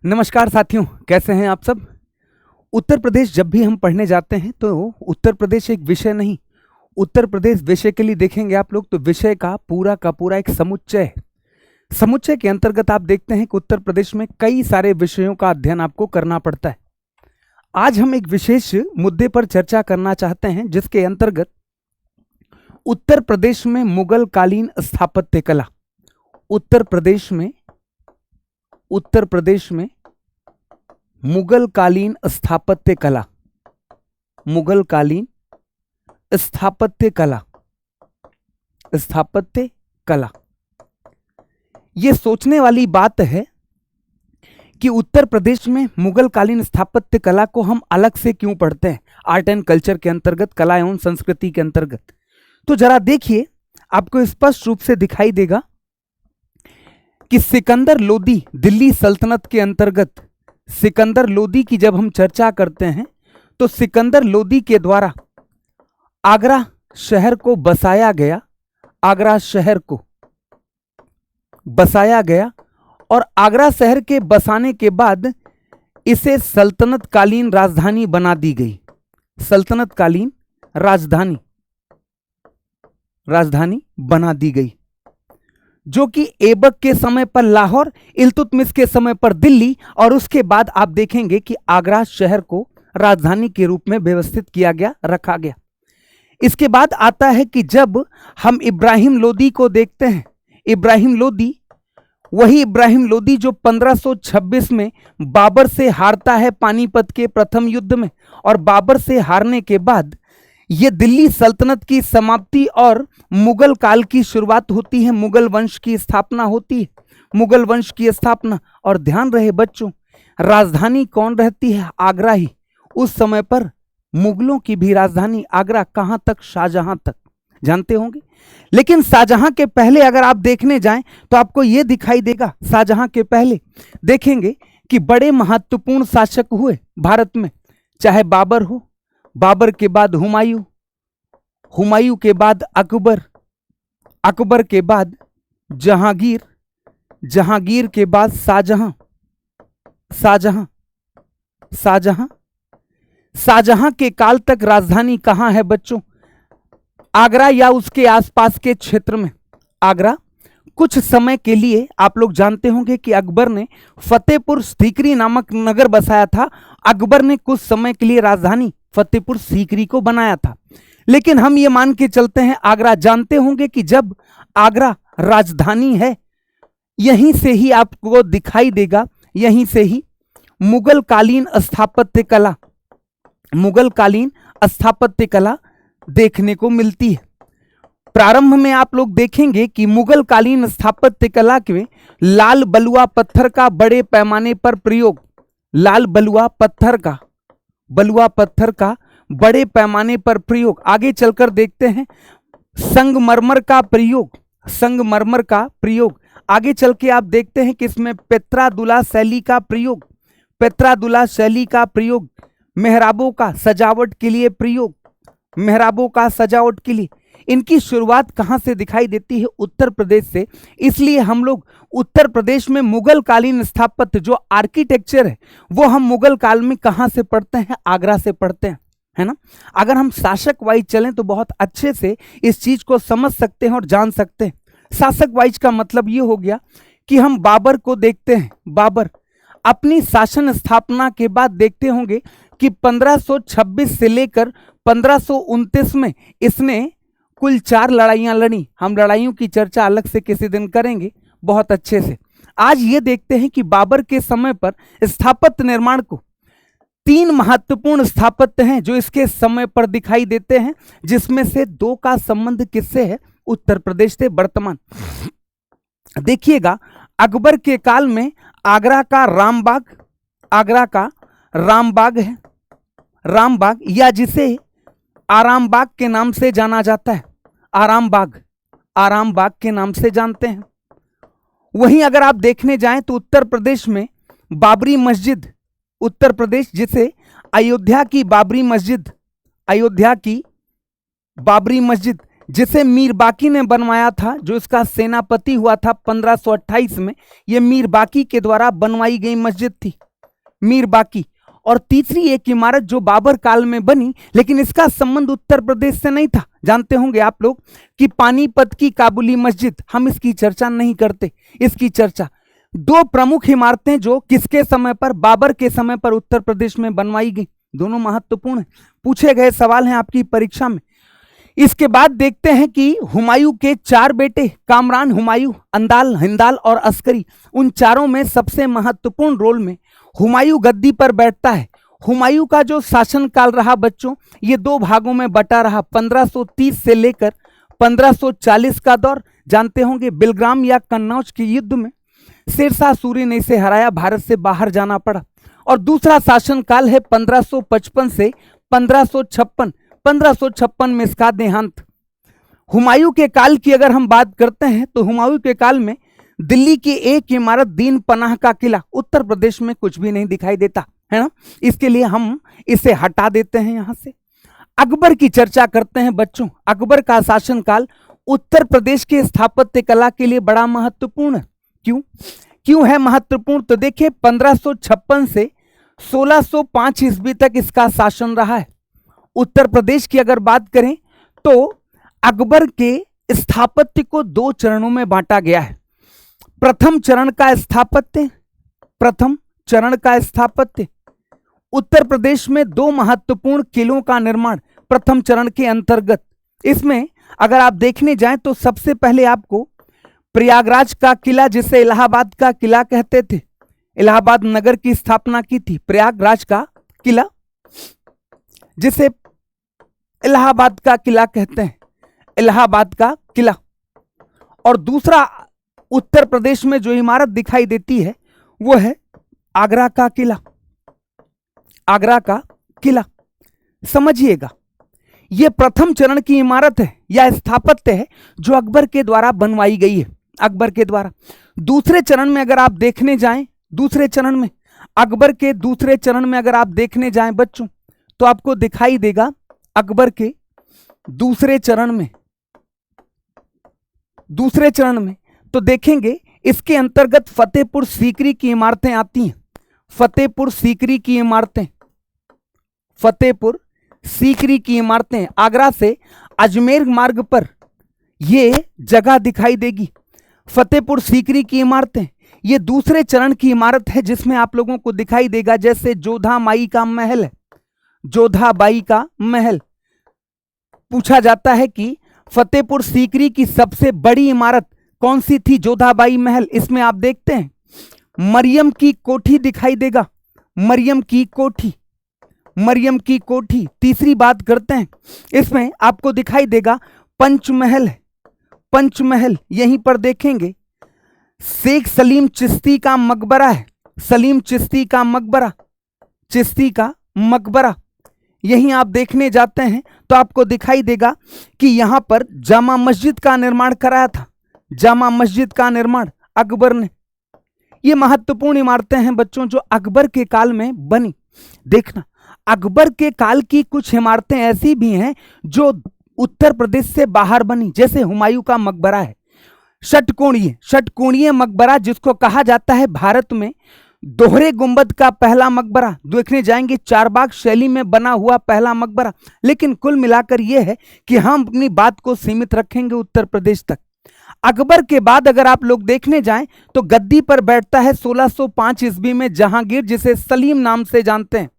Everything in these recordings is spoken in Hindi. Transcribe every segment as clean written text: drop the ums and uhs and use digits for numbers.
नमस्कार साथियों, कैसे हैं आप सब। उत्तर प्रदेश जब भी हम पढ़ने जाते हैं तो उत्तर प्रदेश एक विषय नहीं, उत्तर प्रदेश विषय के लिए देखेंगे आप लोग तो विषय का पूरा एक समुच्चय है। समुच्चय के अंतर्गत आप देखते हैं कि उत्तर प्रदेश में कई सारे विषयों का अध्ययन आपको करना पड़ता है। आज हम एक विशेष मुद्दे पर चर्चा करना चाहते हैं जिसके अंतर्गत उत्तर प्रदेश में मुगल कालीन स्थापत्य कला, उत्तर प्रदेश में मुगल कालीन स्थापत्य कला, मुगल कालीन स्थापत्य कला। यह सोचने वाली बात है कि उत्तर प्रदेश में मुगल कालीन स्थापत्य कला को हम अलग से क्यों पढ़ते हैं आर्ट एंड कल्चर के अंतर्गत, कला एवं संस्कृति के अंतर्गत। तो जरा देखिए, आपको स्पष्ट रूप से दिखाई देगा कि सिकंदर लोदी दिल्ली सल्तनत के अंतर्गत, सिकंदर लोदी की जब हम चर्चा करते हैं तो सिकंदर लोदी के द्वारा आगरा शहर को बसाया गया, आगरा शहर को बसाया गया और आगरा शहर के बसाने के बाद इसे सल्तनत कालीन राजधानी बना दी गई, सल्तनत कालीन राजधानी बना दी गई, जो कि ऐबक के समय पर लाहौर, इल्तुतमिश के समय पर दिल्ली और उसके बाद आप देखेंगे कि आगरा शहर को राजधानी के रूप में व्यवस्थित किया गया, रखा गया। इसके बाद आता है कि जब हम इब्राहिम लोदी को देखते हैं, इब्राहिम लोदी, वही इब्राहिम लोदी जो 1526 में बाबर से हारता है पानीपत के प्रथम युद्ध में, और बाबर से हारने के बाद ये दिल्ली सल्तनत की समाप्ति और मुगल काल की शुरुआत होती है, मुगल वंश की स्थापना होती है, मुगल वंश की स्थापना। और ध्यान रहे बच्चों, राजधानी कौन रहती है? आगरा ही। उस समय पर मुगलों की भी राजधानी आगरा, कहां तक? शाहजहां तक, जानते होंगे। लेकिन शाहजहां के पहले अगर आप देखने जाएं तो आपको यह दिखाई देगा, शाहजहां के पहले देखेंगे कि बड़े महत्वपूर्ण शासक हुए भारत में, चाहे बाबर हो, बाबर के बाद हुमायूं, हुमायूं के बाद अकबर, अकबर के बाद जहांगीर, जहांगीर के बाद शाहजहां, शाहजहां, शाहजहां, शाहजहां के काल तक राजधानी कहां है बच्चों? आगरा या उसके आसपास के क्षेत्र में, आगरा। कुछ समय के लिए आप लोग जानते होंगे कि अकबर ने फतेहपुर सीकरी नामक नगर बसाया था, अकबर ने कुछ समय के लिए राजधानी फतेहपुर सीकरी को बनाया था। लेकिन हम ये मान के चलते हैं आगरा, जानते होंगे कि जब आगरा राजधानी है, यहीं से ही आपको दिखाई देगा, यहीं से ही मुगल कालीन स्थापत्य कला, मुगल कालीन स्थापत्य कला देखने को मिलती है। प्रारंभ में आप लोग देखेंगे कि मुगल कालीन स्थापत्य कला के लाल बलुआ पत्थर का बड़े पैमाने पर प्रयोग, लाल बलुआ पत्थर का, बलुआ पत्थर का बड़े पैमाने पर प्रयोग। आगे चलकर देखते हैं संगमरमर का प्रयोग, संगमरमर का प्रयोग। आगे चल के आप देखते हैं कि इसमें पेत्रादुला शैली का प्रयोग, पेत्रादुला शैली का प्रयोग, मेहराबों का सजावट के लिए प्रयोग, मेहराबों का सजावट के लिए। इनकी शुरुआत कहां से दिखाई देती है? उत्तर प्रदेश से। इसलिए हम लोग उत्तर प्रदेश में मुगल कालीन स्थापत्य जो आर्किटेक्चर है वो हम मुगल काल में कहां से पढ़ते हैं? आगरा से पढ़ते हैं, है ना। अगर हम शासक वाइज चलें तो बहुत अच्छे से इस चीज को समझ सकते हैं और जान सकते हैं। शासक वाइज का मतलब ये हो गया कि हम बाबर को देखते हैं, बाबर अपनी शासन स्थापना के बाद देखते होंगे कि 1526 से लेकर 1529 में इसने कुल 4 लड़ाइयां लड़ी। हम लड़ाइयों की चर्चा अलग से किसी दिन करेंगे बहुत अच्छे से। आज ये देखते हैं कि बाबर के समय पर स्थापत्य निर्माण को 3 महत्वपूर्ण स्थापत्य हैं जो इसके समय पर दिखाई देते हैं, जिसमें से 2 का संबंध किससे है? उत्तर प्रदेश से। वर्तमान देखिएगा, अकबर के काल में आगरा का रामबाग, आगरा का रामबाग है, रामबाग, या जिसे आरामबाग के नाम से जाना जाता है, आरामबाग, आरामबाग के नाम से जानते हैं। वहीं अगर आप देखने जाएं तो उत्तर प्रदेश में बाबरी मस्जिद, उत्तर प्रदेश जिसे अयोध्या की बाबरी मस्जिद, अयोध्या की बाबरी मस्जिद जिसे मीर बाकी ने बनवाया था, जो इसका सेनापति हुआ था 1528 में, यह मीर बाकी के द्वारा बनवाई गई मस्जिद थी, मीर बाकी। और तीसरी एक इमारत जो बाबर काल में बनी, लेकिन इसका संबंध उत्तर प्रदेश से नहीं था। जानते होंगे आप लोग कि पानीपत की काबुली मस्जिद, हम इसकी चर्चा नहीं करते। इसकी चर्चा दो प्रमुख इमारतें जो किसके समय पर, बाबर के समय पर उत्तर प्रदेश में बनवाई गई, दोनों महत्वपूर्ण है, पूछे गए सवाल हैं आपकी परीक्षा में। इसके बाद देखते हैं कि हुमायूं के 4 बेटे, कामरान हुमायूं, अंदाल, हिंदाल और अस्करी, उन चारों में सबसे महत्वपूर्ण रोल में हुमायूं गद्दी पर बैठता है। हुमायूं का जो शासनकाल रहा बच्चों, ये 2 भागों में बटा रहा। 1530 से लेकर 1540 का दौर, जानते होंगे बिलग्राम या कन्नौज के युद्ध में शेरशाह सूरी ने इसे हराया, भारत से बाहर जाना पड़ा। और दूसरा शासनकाल है 1555 से 1556, 1556 में इसका देहांत। हुमायूं के काल की अगर हम बात करते हैं तो हुमायूं के काल में दिल्ली की एक इमारत दीन पनाह का किला, उत्तर प्रदेश में कुछ भी नहीं दिखाई देता है ना, इसके लिए हम इसे हटा देते हैं यहां से। अकबर की चर्चा करते हैं बच्चों। अकबर का शासनकाल उत्तर प्रदेश के स्थापत्य कला के लिए बड़ा महत्वपूर्ण है। क्यों है महत्वपूर्ण? तो देखिए 1556 से 1605 ईस्वी तक इसका शासन रहा है। उत्तर प्रदेश की अगर बात करें तो अकबर के स्थापत्य को 2 चरणों में बांटा गया है। प्रथम चरण का स्थापत्य उत्तर प्रदेश में 2 महत्वपूर्ण किलों का निर्माण प्रथम चरण के अंतर्गत। इसमें अगर आप देखने जाएं तो सबसे पहले आपको प्रयागराज का किला, जिसे इलाहाबाद का किला कहते थे, इलाहाबाद नगर की स्थापना की थी, प्रयागराज का किला जिसे इलाहाबाद का किला कहते हैं, इलाहाबाद का किला। और दूसरा उत्तर प्रदेश में जो इमारत दिखाई देती है वो है आगरा का किला, आगरा का किला। समझिएगा, यह प्रथम चरण की इमारत है या स्थापत्य है जो अकबर के द्वारा बनवाई गई है, अकबर के द्वारा। दूसरे चरण में अगर आप देखने जाएं, दूसरे चरण में, अकबर के दूसरे चरण में अगर आप देखने जाएं बच्चों, तो आपको दिखाई देगा अकबर के दूसरे चरण में तो देखेंगे इसके अंतर्गत फतेहपुर सीकरी की इमारतें आती हैं। फतेहपुर सीकरी की इमारतें आगरा से अजमेर मार्ग पर ये जगह दिखाई देगी। फतेहपुर सीकरी की इमारतें, ये दूसरे चरण की इमारत है जिसमें आप लोगों को दिखाई देगा जैसे जोधा बाई का महल है, जोधा बाई का महल। पूछा जाता है कि फतेहपुर सीकरी की सबसे बड़ी इमारत कौन सी थी? जोधाबाई महल। इसमें आप देखते हैं मरियम की कोठी दिखाई देगा, मरियम की कोठी। तीसरी बात करते हैं, इसमें आपको दिखाई देगा पंचमहल है, पंचमहल। यहीं पर देखेंगे शेख सलीम चिश्ती का मकबरा है, सलीम चिश्ती का मकबरा। यहीं आप देखने जाते हैं तो आपको दिखाई देगा कि यहां पर जामा मस्जिद का निर्माण कराया था, जामा मस्जिद का निर्माण अकबर ने। ये महत्वपूर्ण इमारतें हैं बच्चों जो अकबर के काल में बनी। देखना, अकबर के काल की कुछ इमारतें ऐसी भी हैं जो उत्तर प्रदेश से बाहर बनी, जैसे हुमायूं का मकबरा है, षटकोणीय मकबरा, जिसको कहा जाता है भारत में दोहरे गुंबद का पहला मकबरा। देखने जाएंगे 4 बाग शैली में बना हुआ पहला मकबरा। लेकिन कुल मिलाकर यह है कि हम अपनी बात को सीमित रखेंगे उत्तर प्रदेश तक। अकबर के बाद अगर आप लोग देखने जाएं तो गद्दी पर बैठता है 1605 ईस्वी में जहांगीर, जिसे सलीम नाम से जानते हैं,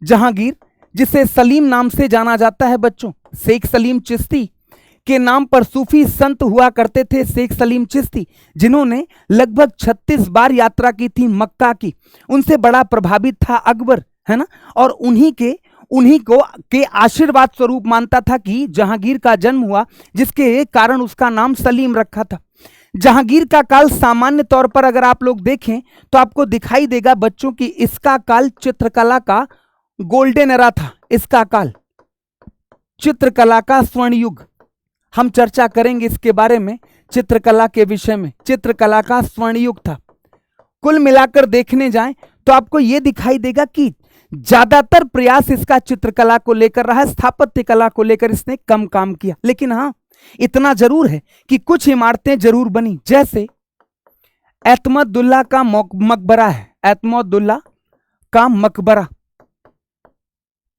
जहांगीर जिसे सलीम नाम से जाना जाता है बच्चों। शेख सलीम चिश्ती के नाम पर सूफी संत हुआ करते थे, शेख सलीम चिश्ती, जिन्होंने लगभग 36 बार यात्रा की थी मक्का की। उनसे बड़ा प्रभावित था अकबर, है ना, और उन्हीं को के आशीर्वाद स्वरूप मानता था कि जहांगीर का जन्म हुआ, जिसके कारण उसका नाम सलीम रखा था। जहांगीर का काल सामान्य तौर पर अगर आप लोग देखें तो आपको दिखाई देगा बच्चों की इसका काल चित्रकला का गोल्डन एरा था, इसका काल चित्रकला का स्वर्ण युग। हम चर्चा करेंगे इसके बारे में, चित्रकला के विषय में, चित्रकला का स्वर्ण युग था। कुल मिलाकर देखने जाएं तो आपको यह दिखाई देगा कि ज्यादातर प्रयास इसका चित्रकला को लेकर रहा है, स्थापत्य कला को लेकर इसने कम काम किया। लेकिन हां, इतना जरूर है कि कुछ इमारतें जरूर बनी, जैसे एतमदुल्ला का मकबरा है, एतमदुल्ला का मकबरा,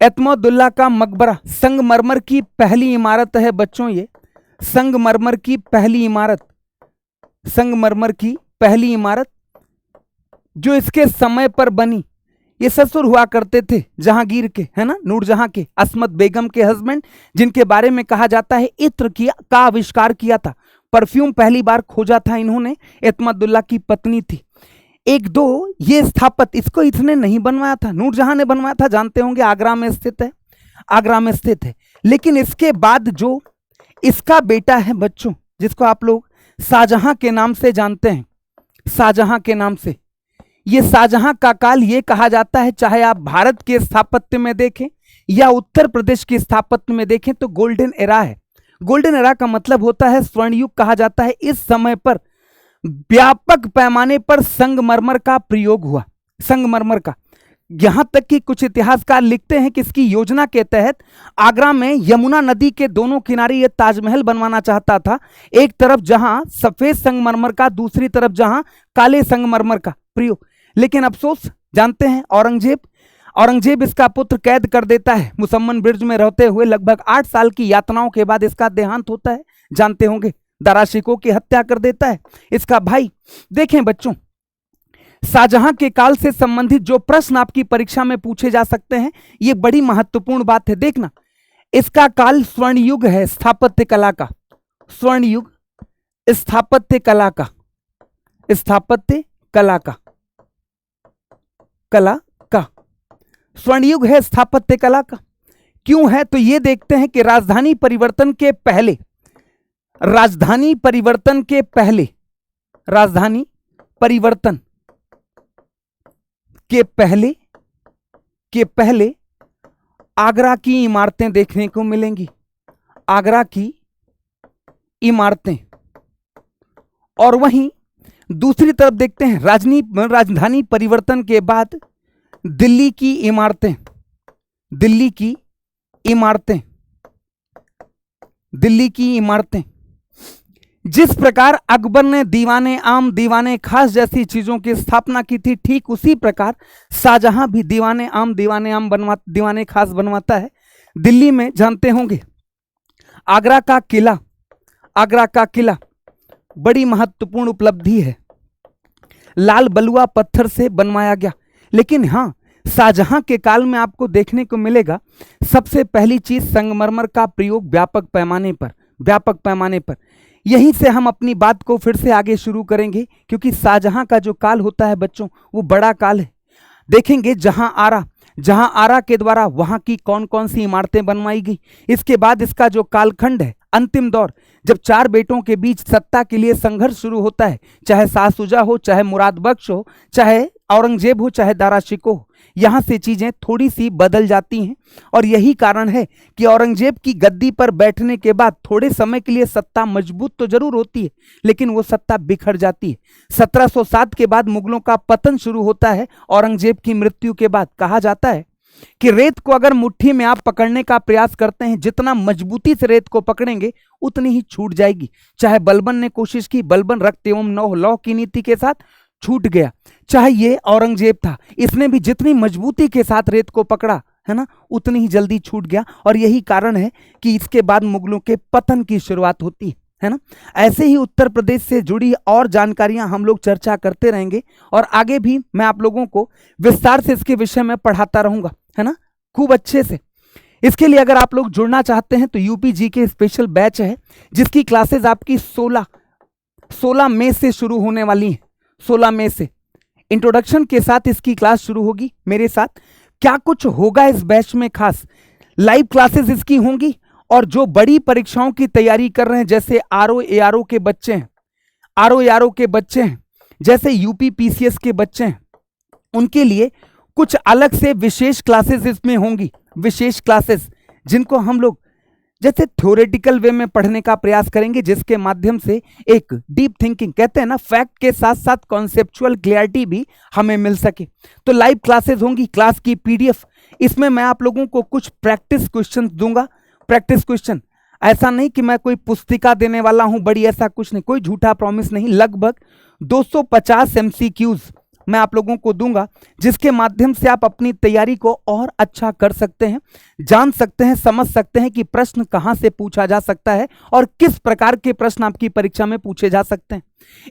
एतमदुल्ला का मकबरा संगमरमर की पहली इमारत है बच्चों। ये संगमरमर की पहली इमारत, संगमरमर की पहली इमारत जो इसके समय पर बनी। ये ससुर हुआ करते थे जहांगीर के, है ना, नूरजहां के, अस्मत बेगम के हस्बैंड, जिनके बारे में कहा जाता है इत्र का आविष्कार किया था, परफ्यूम पहली बार खोजा था इन्होंने, एतमदुल्ला की पत्नी थी। एक दो ये स्थापत्य इसको इसने नहीं बनवाया था, नूरजहां ने बनवाया था, जानते होंगे, आगरा में स्थित है, आगरा में स्थित है। लेकिन इसके बाद जो इसका बेटा है बच्चों, जिसको आप लोग शाहजहां के नाम से जानते हैं, शाहजहां के नाम से, ये शाहजहां का काल ये कहा जाता है, चाहे आप भारत के स्थापत्य में देखें या उत्तर प्रदेश के स्थापत्य में देखें, तो गोल्डन एरा है। गोल्डन एरा का मतलब होता है स्वर्ण युग कहा जाता है। इस समय पर व्यापक पैमाने पर संगमरमर का प्रयोग हुआ, संगमरमर का। यहां तक कि कुछ इतिहासकार लिखते हैं कि इसकी योजना के तहत आगरा में यमुना नदी के दोनों किनारे यह ताजमहल बनवाना चाहता था, एक तरफ जहां सफेद संगमरमर का, दूसरी तरफ जहां काले संगमरमर का प्रयोग। लेकिन अफसोस, जानते हैं, औरंगजेब इसका पुत्र कैद कर देता है। मुसम्मन ब्रिज में रहते हुए लगभग 8 साल की यातनाओं के बाद इसका देहांत होता है, जानते होंगे, दारा शिकोह की हत्या कर देता है इसका भाई। देखें बच्चों, शाहजहां के काल से संबंधित जो प्रश्न आपकी परीक्षा में पूछे जा सकते हैं, ये बड़ी महत्वपूर्ण बात है। देखना, इसका काल स्वर्ण युग है स्थापत्य कला का, स्वर्ण युग स्थापत्य कला का, स्थापत्य कला का, कला का स्वर्ण युग है स्थापत्य कला का। क्यों है? तो ये देखते हैं कि राजधानी परिवर्तन के पहले, राजधानी परिवर्तन के पहले, राजधानी परिवर्तन के पहले आगरा की इमारतें देखने को मिलेंगी, आगरा की इमारतें। और वहीं दूसरी तरफ देखते हैं राजधानी परिवर्तन के बाद दिल्ली की इमारतें, दिल्ली की इमारतें, दिल्ली की इमारतें। जिस प्रकार अकबर ने दीवाने आम, दीवाने खास जैसी चीजों की स्थापना की थी, ठीक उसी प्रकार शाहजहां भी दीवाने आम, दीवाने खास बनवाता है। दिल्ली में जानते होंगे आगरा का किला, आगरा का किला बड़ी महत्वपूर्ण उपलब्धि है, लाल बलुआ पत्थर से बनवाया गया। लेकिन हां, शाहजहां के काल में आपको देखने को मिलेगा सबसे पहली चीज संगमरमर का प्रयोग व्यापक पैमाने पर, व्यापक पैमाने पर। यहीं से हम अपनी बात को फिर से आगे शुरू करेंगे, क्योंकि शाहजहां का जो काल होता है बच्चों, वो बड़ा काल है। देखेंगे जहां आरा के द्वारा वहां की कौन कौन सी इमारतें बनवाई गई। इसके बाद इसका जो कालखंड है, अंतिम दौर, जब 4 बेटों के बीच सत्ता के लिए संघर्ष शुरू होता है, चाहे शाह शुजा हो, चाहे मुराद बख्श हो, चाहे औरंगजेब हो, चाहे दारा शिकोह हो, यहां से चीजें थोड़ी सी बदल जाती हैं। और यही कारण है कि औरंगजेब की गद्दी पर बैठने के बाद थोड़े समय के लिए सत्ता मजबूत तो जरूर होती है, लेकिन वो सत्ता बिखर जाती है। 1707 के बाद मुगलों का पतन शुरू होता है। औरंगजेब की मृत्यु के बाद कहा जाता है कि रेत को अगर मुट्ठी में आप पकड़ने का प्रयास करते हैं, जितना मजबूती से रेत को पकड़ेंगे उतनी ही छूट जाएगी। चाहे बलबन ने कोशिश की, बलबन रक्त एवं लौह की नीति के साथ छूट गया। चाहे ये औरंगजेब था, इसने भी जितनी मजबूती के साथ रेत को पकड़ा, है ना, उतनी ही जल्दी छूट गया। और यही कारण है कि इसके बाद मुगलों के पतन की शुरुआत होती है ना। ऐसे ही उत्तर प्रदेश से जुड़ी और जानकारियां हम लोग चर्चा करते रहेंगे, और आगे भी मैं आप लोगों को विस्तार से इसके विषय में पढ़ाता रहूंगा, है ना, खूब अच्छे से। इसके लिए अगर आप लोग जुड़ना चाहते हैं तो यूपीजी के स्पेशल बैच है, जिसकी क्लासेस आपकी 16 मई से शुरू होने वाली हैं। 16 मई से इंट्रोडक्शन के साथ इसकी क्लास शुरू होगी मेरे साथ। क्या कुछ होगा इस बैच में खास, लाइव क्लासेस इसकी होंगी, और जो बड़ी परीक्षाओं की तैयारी कर रहे हैं, जैसे आरओ एआरओ के बच्चे हैं, आरओ एआरओ के बच्चे हैं, जैसे यूपी पीसीएस के बच्चे हैं, उनके लिए कुछ अलग से विशेष क्लासेस इसमें होंगी, विशेष क्लासेस जिनको हम लोग जैसे थ्योरेटिकल वे में पढ़ने का प्रयास करेंगे, जिसके माध्यम से एक डीप थिंकिंग, कहते हैं ना, फैक्ट के साथ साथ कॉन्सेप्चुअल क्लैरिटी भी हमें मिल सके। तो लाइव क्लासेस होंगी, क्लास की पीडीएफ, इसमें मैं आप लोगों को कुछ प्रैक्टिस क्वेश्चन दूंगा। प्रैक्टिस क्वेश्चन, ऐसा नहीं कि मैं कोई पुस्तिका देने वाला हूं बड़ी, ऐसा कुछ नहीं, कोई झूठा प्रॉमिस नहीं। लगभग 250 एमसीक्यूज मैं आप लोगों को दूंगा, जिसके माध्यम से आप अपनी तैयारी को और अच्छा कर सकते हैं, जान सकते हैं, समझ सकते हैं कि प्रश्न कहां से पूछा जा सकता है और किस प्रकार के प्रश्न आपकी परीक्षा में पूछे जा सकते हैं।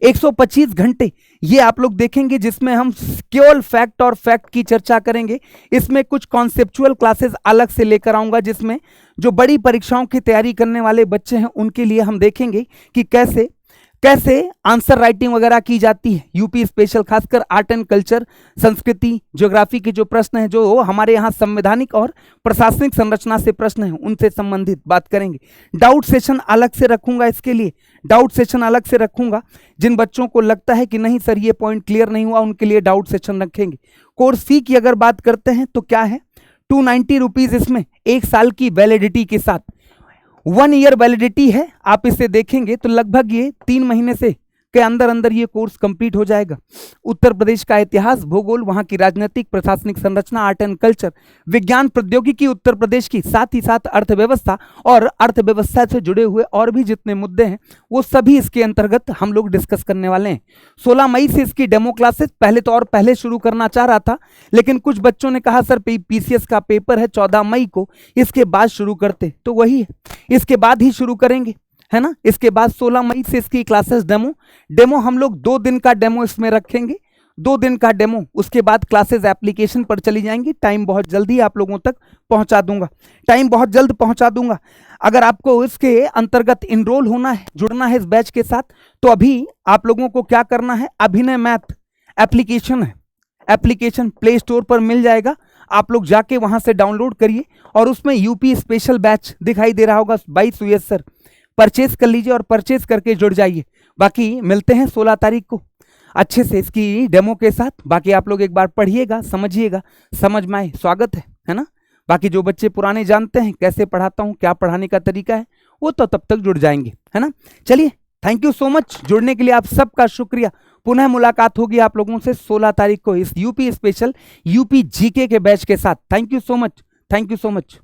125 घंटे ये आप लोग देखेंगे, जिसमें हम केवल फैक्ट और फैक्ट की चर्चा करेंगे। इसमें कुछ कॉन्सेप्चुअल क्लासेस अलग से लेकर आऊंगा, जिसमें जो बड़ी परीक्षाओं की तैयारी करने वाले बच्चे हैं उनके लिए हम देखेंगे कि कैसे कैसे आंसर राइटिंग वगैरह की जाती है। यूपी स्पेशल, खासकर आर्ट एंड कल्चर, संस्कृति, ज्योग्राफी के जो प्रश्न हैं, जो हमारे यहाँ संवैधानिक और प्रशासनिक संरचना से प्रश्न हैं, उनसे संबंधित बात करेंगे। डाउट सेशन अलग से रखूंगा, इसके लिए डाउट सेशन अलग से रखूंगा। जिन बच्चों को लगता है कि नहीं सर ये पॉइंट क्लियर नहीं हुआ, उनके लिए डाउट सेशन रखेंगे। कोर्स फी की अगर बात करते हैं तो क्या है, 290 रुपीज, इसमें 1 साल की वैलिडिटी के साथ 1 ईयर वैलिडिटी है। आप इसे देखेंगे तो लगभग ये 3 महीने से के अंदर अंदर ये कोर्स कंप्लीट हो जाएगा। उत्तर प्रदेश का इतिहास, भूगोल, वहां की राजनीतिक प्रशासनिक संरचना, आर्ट एंड कल्चर, विज्ञान प्रौद्योगिकी उत्तर प्रदेश की, साथ ही साथ अर्थव्यवस्था और अर्थव्यवस्था से जुड़े हुए और भी जितने मुद्दे हैं वो सभी इसके अंतर्गत हम लोग डिस्कस करने वाले हैं। 16 मई से इसकी डेमो क्लासेस पहले शुरू करना चाह रहा था, लेकिन कुछ बच्चों ने कहा सर पीसीएस का पेपर है 14 मई को, इसके बाद शुरू करते, तो वही है, इसके बाद ही शुरू करेंगे, है ना। इसके बाद 16 मई से इसकी क्लासेस डेमो हम लोग 2 दिन का डेमो इसमें रखेंगे, 2 दिन का डेमो। उसके बाद क्लासेस एप्लीकेशन पर चली जाएंगी। टाइम बहुत जल्दी आप लोगों तक पहुंचा दूंगा, टाइम बहुत जल्द पहुंचा दूंगा। अगर आपको इसके अंतर्गत इनरोल होना है, जुड़ना है इस बैच के साथ, तो अभी आप लोगों को क्या करना है, अभिनय मैथ एप्लीकेशन है, एप्लीकेशन प्ले स्टोर पर मिल जाएगा, आप लोग जाके वहां से डाउनलोड करिए और उसमें यूपी स्पेशल बैच दिखाई दे रहा होगा 22 यूएस सर, परचेज कर लीजिए और परचेज करके जुड़ जाइए। बाकी मिलते हैं 16 तारीख को अच्छे से इसकी डेमो के साथ। बाकी आप लोग एक बार पढ़िएगा, समझिएगा, समझ में आए स्वागत है ना। बाकी जो बच्चे पुराने जानते हैं कैसे पढ़ाता हूँ, क्या पढ़ाने का तरीका है, वो तो तब तक जुड़ जाएंगे, है ना। चलिए, थैंक यू सो मच, जुड़ने के लिए आप सबका शुक्रिया। पुनः मुलाकात होगी आप लोगों से 16 तारीख को इस यूपी स्पेशल यूपी जीके के बैच के साथ। Thank you so much, thank you so much.